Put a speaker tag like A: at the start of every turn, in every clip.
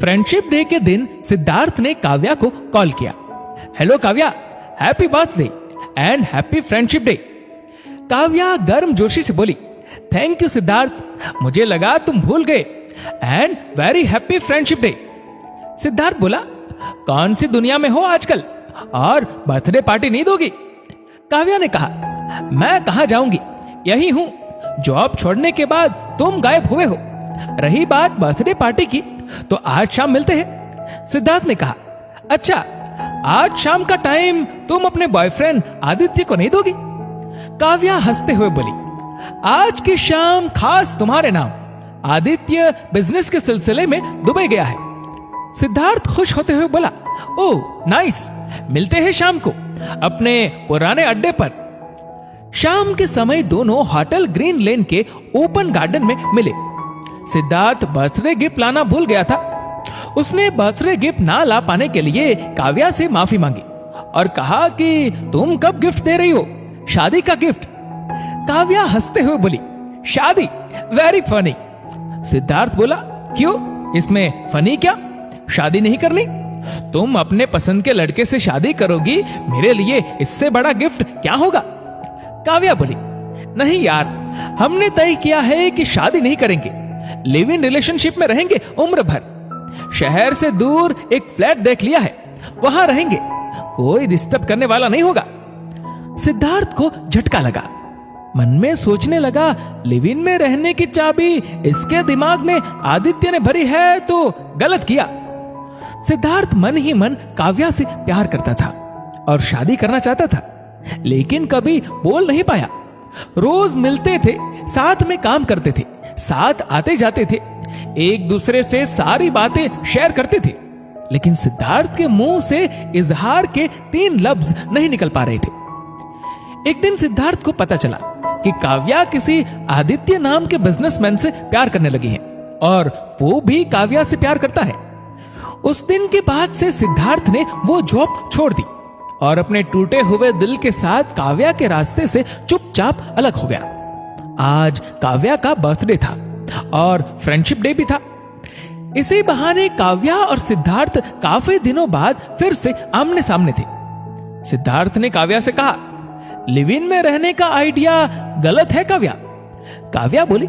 A: Friendship day के दिन सिद्धार्थ ने काव्या को कॉल किया। Hello Kavya, happy birthday and happy friendship day. Kavya गर्मजोशी से बोली, थैंक यू सिद्धार्थ, मुझे लगा तुम भूल गए and very happy friendship day. Siddharth बोला, कौन सी दुनिया में हो आजकल और बर्थडे पार्टी नहीं दोगी? काव्या ने कहा, मैं कहां जाऊंगी, यही हूं। जॉब छोड़ने के बाद तुम गायब हुए हो। रही बात बर्थडे पार्टी की, तो आज शाम मिलते हैं। सिद्धार्थ ने कहा, अच्छा, आज शाम का टाइम तुम अपने बॉयफ्रेंड आदित्य को नहीं दोगी? काव्या हंसते हुए बोली, आज की शाम खास तुम्हारे नाम। आदित्य बिजनेस के सिलसिले में दुबई गया है। सिद्धार्थ खुश होते हुए बोला, ओह नाइस, मिलते हैं शाम को अपने पुराने अड्डे पर। शाम के समय दोनों होटल ग्रीन लेन के ओपन गार्डन में मिले। सिद्धार्थ बर्थडे गिफ्ट लाना भूल गया था। उसने बर्थडे गिफ्ट ना ला पाने के लिए काव्या से माफी मांगी और कहा कि तुम कब गिफ्ट दे रही हो? शादी का गिफ्ट। काव्या हंसते हुए बोली, शादी, वेरी फनी। सिद्धार्थ बोला, क्यों, इसमें फनी क्या? शादी नहीं करनी? तुम अपने पसंद के लड़के से शादी करोगी, मेरे लिए इससे बड़ा गिफ्ट क्या होगा? काव्या बोली, नहीं यार, हमने तय किया है कि शादी नहीं करेंगे, लिव इन रिलेशनशिप में रहेंगे उम्र भर। शहर से दूर एक फ्लैट देख लिया है, वहां रहेंगे, कोई डिस्टर्ब करने वाला नहीं होगा। सिद्धार्थ को झटका लगा। मन में सोचने लगा, लिव इन में रहने की चाबी इसके दिमाग में आदित्य ने भरी है तो गलत किया। सिद्धार्थ मन ही मन काव्या से प्यार करता था और शादी करना चाहता था, लेकिन कभी बोल नहीं पाया। रोज मिलते थे, साथ में काम करते थे, साथ आते जाते थे, एक दूसरे से सारी बातें शेयर करते थे, लेकिन सिद्धार्थ के मुंह से इजहार के 3 लफ्ज नहीं निकल पा रहे थे। एक दिन सिद्धार्थ को पता चला कि काव्या किसी आदित्य नाम के बिजनेसमैन से प्यार करने लगी है और वो भी काव्या से प्यार करता है। उस दिन के बाद से सिद्धार्थ ने वो जॉब छोड़ दी और अपने टूटे हुए दिल के साथ काव्या के रास्ते से चुपचाप अलग हो गया। आज काव्या का बर्थडे था और फ्रेंडशिप डे भी था। इसी बहाने काव्या और सिद्धार्थ काफी दिनों बाद फिर से आमने सामने थे। सिद्धार्थ ने काव्या से कहा, लिव इन में रहने का आइडिया गलत है काव्या। काव्या बोली,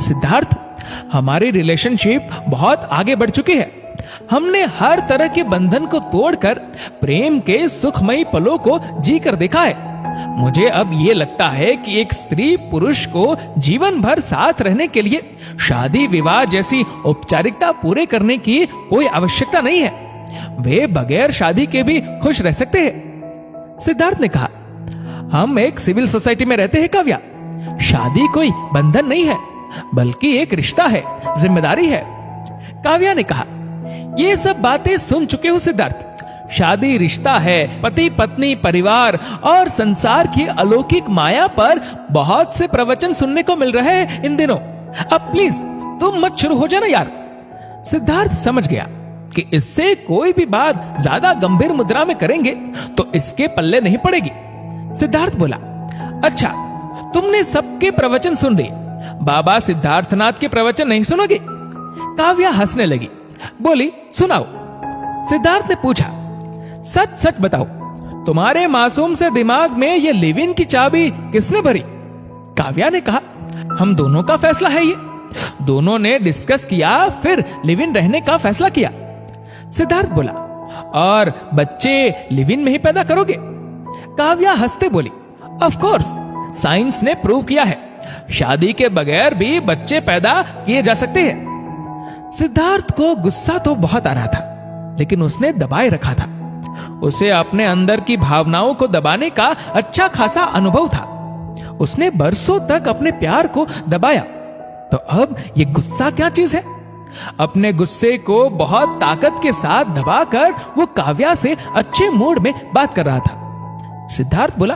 A: सिद्धार्थ, हमारी रिलेशनशिप बहुत आगे बढ़ चुकी है। हमने हर तरह के बंधन को तोड़कर प्रेम के सुखमयी पलों को जी कर देखा है। मुझे अब ये लगता है कि एक स्त्री पुरुष को जीवन भर साथ रहने के लिए शादी विवाह जैसी औपचारिकता पूरे करने की कोई आवश्यकता नहीं है। वे बगैर शादी के भी खुश रह सकते हैं। सिद्धार्थ ने कहा, हम एक सिविल सोसाइटी में रहते हैं काव्या। शादी कोई बंधन नहीं है, बल्कि एक रिश्ता है, जिम्मेदारी है। काव्या ने कहा, ये सब बातें सुन चुके हो सिद्धार्थ। शादी रिश्ता है, पति पत्नी परिवार और संसार की अलौकिक माया पर बहुत से प्रवचन सुनने को मिल रहे हैं इन दिनों। अब प्लीज तुम मत शुरू हो जाना यार। सिद्धार्थ समझ गया कि इससे कोई भी बात ज्यादा गंभीर मुद्रा में करेंगे तो इसके पल्ले नहीं पड़ेगी। सिद्धार्थ बोला, अच्छा, तुमने सबके प्रवचन सुन लिए, बाबा सिद्धार्थनाथ के प्रवचन नहीं सुनोगे? काव्या हंसने लगी, बोली, सुनाओ। सिद्धार्थ ने पूछा, सच सच बताओ, तुम्हारे मासूम से दिमाग में ये लिव इन की चाबी किसने भरी? काव्या ने कहा, हम दोनों का फैसला है ये। दोनों ने डिस्कस किया, फिर लिव इन रहने का फैसला किया। सिद्धार्थ बोला, और बच्चे लिव इन में ही पैदा करोगे? काव्या हंसते बोली, ऑफ कोर्स, साइंस ने प्रूव किया है, शादी के बगैर भी बच्चे पैदा किए जा सकते हैं। सिद्धार्थ को गुस्सा तो बहुत आ रहा था, लेकिन उसने दबाए रखा था। उसे अपने अंदर की भावनाओं को दबाने का अच्छा खासा अनुभव था। उसने बरसों तक अपने प्यार को दबाया, तो अब ये गुस्सा क्या चीज है? अपने गुस्से को बहुत ताकत के साथ दबाकर वो काव्या से अच्छे मूड में बात कर रहा था। सिद्धार्थ बोला,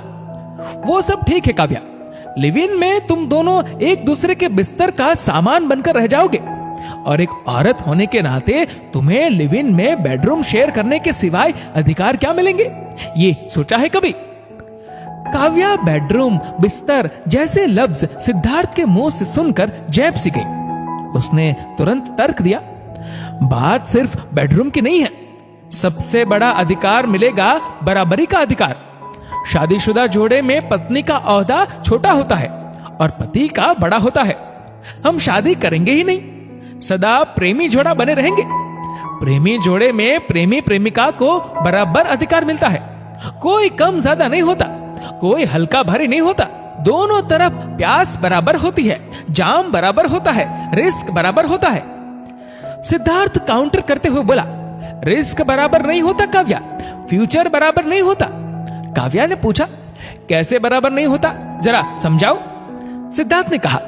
A: वो सब ठीक है काव्या, लिव इन में तुम दोनों एक दूसरे के बिस्तर का सामान बनकर रह जाओगे और एक औरत होने के नाते तुम्हें लिव इन में बेडरूम शेयर करने के सिवाय अधिकार क्या मिलेंगे? ये सोचा है कभी? काव्या बेडरूम, बिस्तर जैसे लफ्ज सिद्धार्थ के मुंह से सुनकर जैप सी गई। उसने तुरंत तर्क दिया, बात सिर्फ बेडरूम की नहीं है, सबसे बड़ा अधिकार मिलेगा बराबरी का अधिकार। शादीशुदा जोड़े में पत्नी का ओहदा छोटा होता है और पति का बड़ा होता है। हम शादी करेंगे ही नहीं, सदा प्रेमी जोड़ा बने रहेंगे। प्रेमी जोड़े में प्रेमी प्रेमिका को बराबर अधिकार मिलता है। कोई कम ज्यादा नहीं होता, कोई हल्का भारी नहीं होता। दोनों तरफ प्यास बराबर होती है, जाम बराबर होता है, रिस्क बराबर होता है। सिद्धार्थ काउंटर करते हुए बोला, रिस्क बराबर नहीं होता काव्या, फ्यूचर बराबर नहीं होता। काव्या ने पूछा, कैसे बराबर नहीं होता, जरा समझाओ। सिद्धार्थ ने कहा,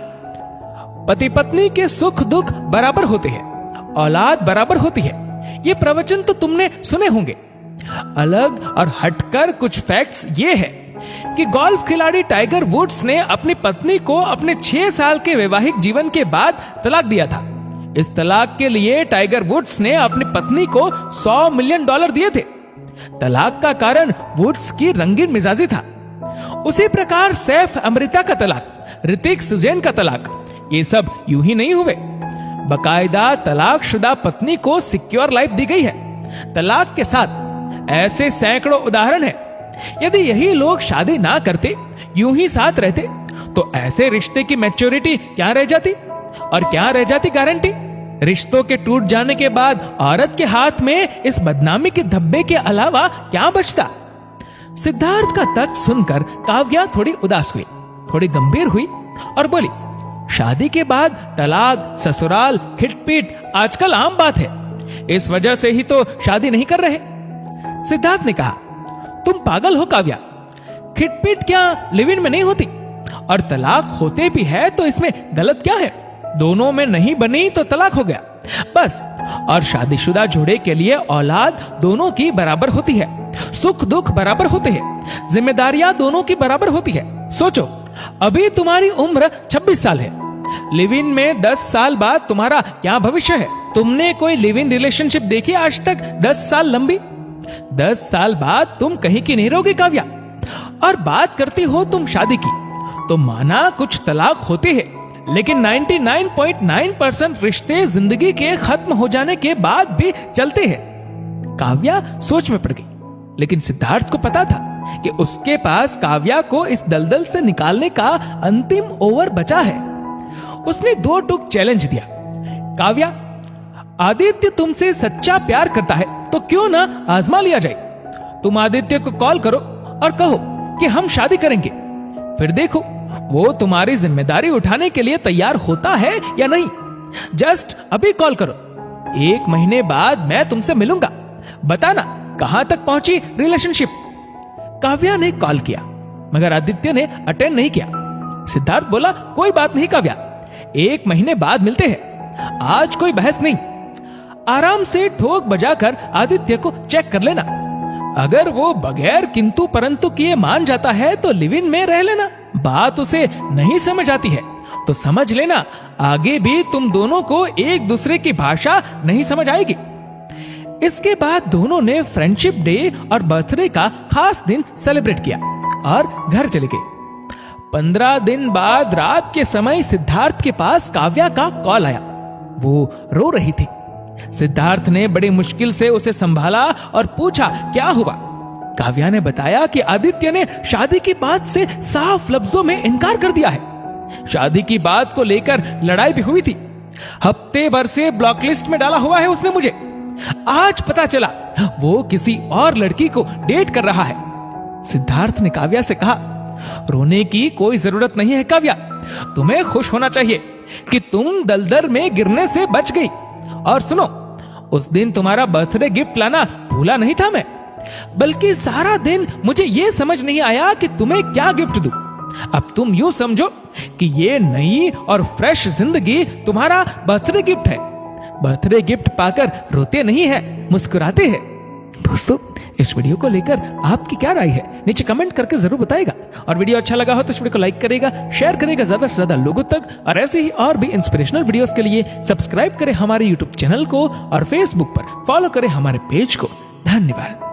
A: पति पत्नी के सुख दुख बराबर होते हैं, औलाद बराबर होती है। ये प्रवचन तो तुमने सुने होंगे। अलग और हटकर कुछ फैक्ट्स ये है कि गोल्फ खिलाड़ी टाइगर वुड्स ने अपनी पत्नी को अपने 6 साल के वैवाहिक जीवन के बाद तलाक दिया था। इस तलाक के लिए टाइगर वुड्स ने अपनी पत्नी को $100 मिलियन दिए थे। तलाक का कारण वुड्स की रंगीन मिजाजी था। उसी प्रकार सैफ अमृता का तलाक, ऋतिक सुजैन का तलाक, ये सब यूं ही नहीं हुए। बकायदा तलाकशुदा पत्नी को सिक्योर लाइफ दी गई है। तलाक के साथ ऐसे सैकड़ों उदाहरण हैं। यदि यही लोग शादी ना करते, यूं ही साथ रहते, तो ऐसे रिश्ते की मैच्योरिटी क्या रह जाती, और क्या रह जाती गारंटी। रिश्तों के टूट जाने के बाद औरत के हाथ में इस बदनामी के धब्बे के अलावा क्या बचता। सिद्धार्थ का तर्क सुनकर काव्या थोड़ी उदास हुई, थोड़ी गंभीर हुई और बोली, शादी के बाद तलाक, ससुराल, खिटपीट आजकल आम बात है। इस वजह से ही तो शादी नहीं कर रहे। सिद्धार्थ ने कहा, तुम पागल हो काव्या, खिटपीट क्या लिव इन में नहीं होती, और तलाक होते भी है तो इसमें गलत क्या है। दोनों में नहीं बनी तो तलाक हो गया बस। और शादीशुदा जोड़े के लिए औलाद दोनों की बराबर होती है, सुख दुख बराबर होते हैं, जिम्मेदारियां दोनों की बराबर होती है। सोचो, अभी तुम्हारी उम्र 26 साल है, लिव इन में 10 साल बाद तुम्हारा क्या भविष्य है। तुमने कोई लिव इन रिलेशनशिप देखी आज तक 10 साल लंबी? 10 साल बाद तुम कहीं की नहीं रहोगे काव्या। और बात करती हो तुम शादी की, तो माना कुछ तलाक होते हैं, लेकिन 99.9% रिश्ते जिंदगी के खत्म हो जाने के बाद भी चलते हैं। काव्या सोच में पड़ गई, लेकिन सिद्धार्थ को पता था कि उसके पास काव्या को इस दलदल से निकालने का अंतिम ओवर बचा है। उसने 2 टूक चैलेंज दिया, काव्या, आदित्य तुमसे सच्चा प्यार करता है तो क्यों ना आजमा लिया जाए। तुम आदित्य को कॉल करो और कहो कि हम शादी करेंगे, फिर देखो वो तुम्हारी जिम्मेदारी उठाने के लिए तैयार होता है या नहीं। जस्ट अभी कॉल करो, 1 महीने बाद मैं तुमसे मिलूंगा, बताना कहां तक पहुंची रिलेशनशिप। काव्या ने कॉल किया, मगर आदित्य ने अटेंड नहीं किया। सिद्धार्थ बोला, कोई बात नहीं काव्या, 1 महीने बाद मिलते हैं, आज कोई बहस नहीं। आराम से ठोक बजाकर आदित्य को चेक कर लेना। अगर वो बगैर किंतु परंतु किए मान जाता है तो लिव इन में रह लेना। बात उसे नहीं समझ आती है तो समझ लेना, आगे भी तुम दोनों को एक दूसरे की भाषा नहीं समझ आएगी। इसके बाद दोनों ने फ्रेंडशिप डे और बर्थडे का खास दिन सेलिब्रेट किया और घर चले गए। 15 दिन बाद रात के समय सिद्धार्थ के पास काव्या का कॉल आया। वो रो रही थी। सिद्धार्थ ने बड़ी मुश्किल से उसे संभाला और पूछा, क्या हुआ। काव्या ने बताया कि आदित्य ने शादी की बात से साफ लफ्जों में इनकार कर दिया है। शादी की बात को लेकर लड़ाई भी हुई थी। हफ्ते भर से ब्लॉक लिस्ट में डाला हुआ है उसने मुझे। आज पता चला वो किसी और लड़की को डेट कर रहा है। सिद्धार्थ ने काव्या से कहा, रोने की कोई जरूरत नहीं है काव्या, तुम्हें खुश होना चाहिए कि तुम दलदल में गिरने से बच गई। और सुनो, उस दिन तुम्हारा बर्थडे गिफ्ट लाना भूला नहीं था मैं, बल्कि सारा दिन मुझे यह समझ नहीं आया कि तुम्हें क्या गिफ्ट दूं। अब तुम यूं समझो कि ये नई और फ्रेश जिंदगी तुम्हारा बर्थडे गिफ्ट है। बर्थडे गिफ्ट पाकर रोते नहीं है, मुस्कुराते हैं। दोस्तों, इस वीडियो को लेकर आपकी क्या राय है, नीचे कमेंट करके जरूर बताएगा। और वीडियो अच्छा लगा हो तो इस वीडियो को लाइक करेगा, शेयर करेगा ज्यादा से ज्यादा लोगों तक। और ऐसे ही और भी इंस्पिरेशनल वीडियोस के लिए सब्सक्राइब करें हमारे यूट्यूब चैनल को और फेसबुक पर फॉलो करें हमारे पेज को। धन्यवाद।